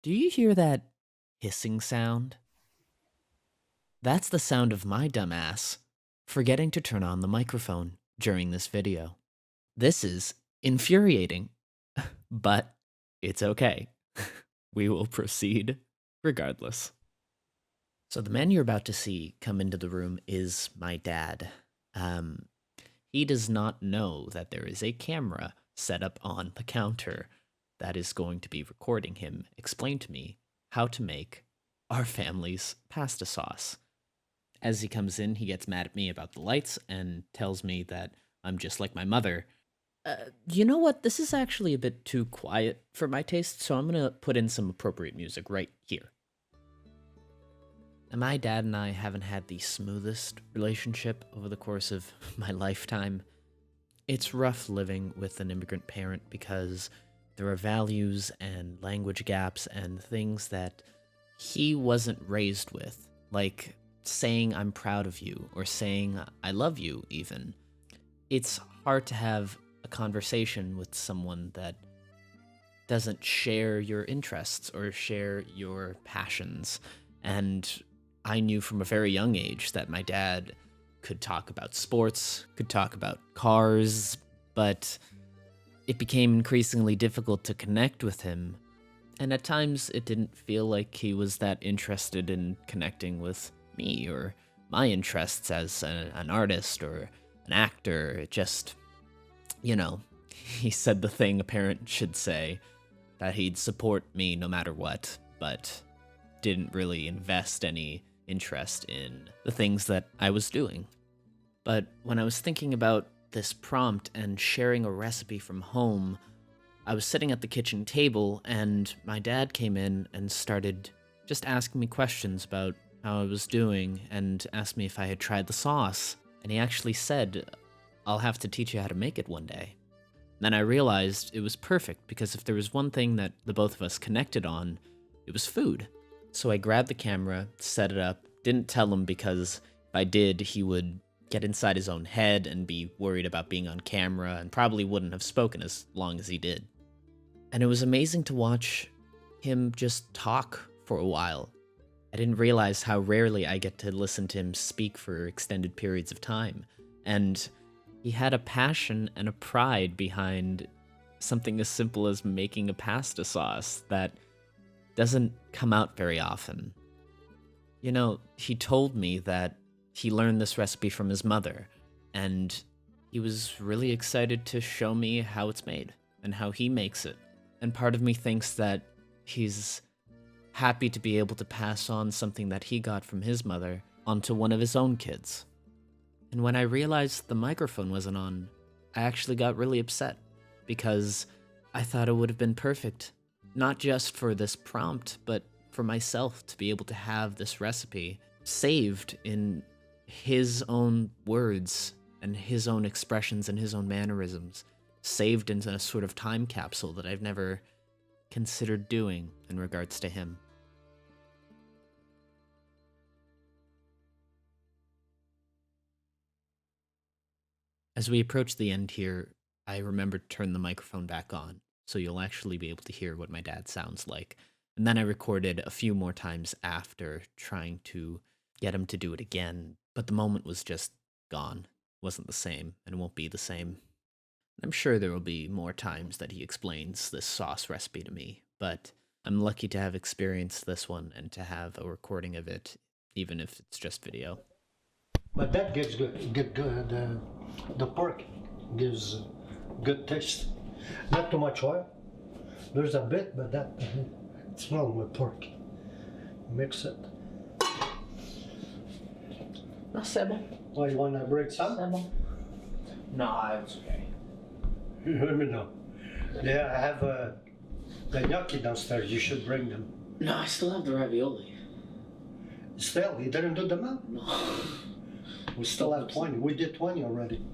Do you hear that hissing sound? That's the sound of my dumbass forgetting to turn on the microphone during this video. This is infuriating, but it's okay. We will proceed regardless. So the man you're about to see come into the room is my dad. Um, he does not know that there is a camera set up on the counter that is going to be recording him explain to me how to make our family's pasta sauce. As he comes in, he gets mad at me about the lights and tells me that I'm just like my mother. You know what? This is actually a bit too quiet for my taste, so I'm gonna put in some appropriate music right here. And my dad and I haven't had the smoothest relationship over the course of my lifetime. It's rough living with an immigrant parent because there are values and language gaps and things that he wasn't raised with, like saying I'm proud of you or saying I love you, even. It's hard to have a conversation with someone that doesn't share your interests or share your passions. And I knew from a very young age that my dad could talk about sports, could talk about cars, but it became increasingly difficult to connect with him. And at times, it didn't feel like he was that interested in connecting with me or my interests as an artist or an actor. It just, he said the thing a parent should say, that he'd support me no matter what, but didn't really invest any interest in the things that I was doing. But when I was thinking about this prompt and sharing a recipe from home, I was sitting at the kitchen table and my dad came in and started just asking me questions about how I was doing and asked me if I had tried the sauce. And he actually said, I'll have to teach you how to make it one day. Then I realized it was perfect because if there was one thing that the both of us connected on, it was food. So I grabbed the camera, set it up, didn't tell him because if I did, he would get inside his own head and be worried about being on camera and probably wouldn't have spoken as long as he did. And it was amazing to watch him just talk for a while. I didn't realize how rarely I get to listen to him speak for extended periods of time. And he had a passion and a pride behind something as simple as making a pasta sauce that doesn't come out very often. He told me that he learned this recipe from his mother, and he was really excited to show me how it's made and how he makes it. And part of me thinks that he's happy to be able to pass on something that he got from his mother onto one of his own kids. And when I realized the microphone wasn't on, I actually got really upset because I thought it would have been perfect, not just for this prompt, but for myself to be able to have this recipe saved in his own words and his own expressions and his own mannerisms, saved into a sort of time capsule that I've never considered doing in regards to him. As we approach the end here, I remember to turn the microphone back on, so you'll actually be able to hear what my dad sounds like. And then I recorded a few more times after, trying to get him to do it again, but the moment was just gone. It wasn't the same, and it won't be the same. I'm sure there will be more times that he explains this sauce recipe to me, but I'm lucky to have experienced this one and to have a recording of it, even if it's just video. But that gives good. The pork gives good taste. Not too much oil. There's a bit, but that it smells with pork. Mix it. No, c'est bon. Oh, you want to break some? C'est bon. No, it's okay. Let me know. Yeah, I have the gnocchi downstairs. You should bring them. No, I still have the ravioli. Still, you didn't do them up? No. We still have 20. We did 20 already.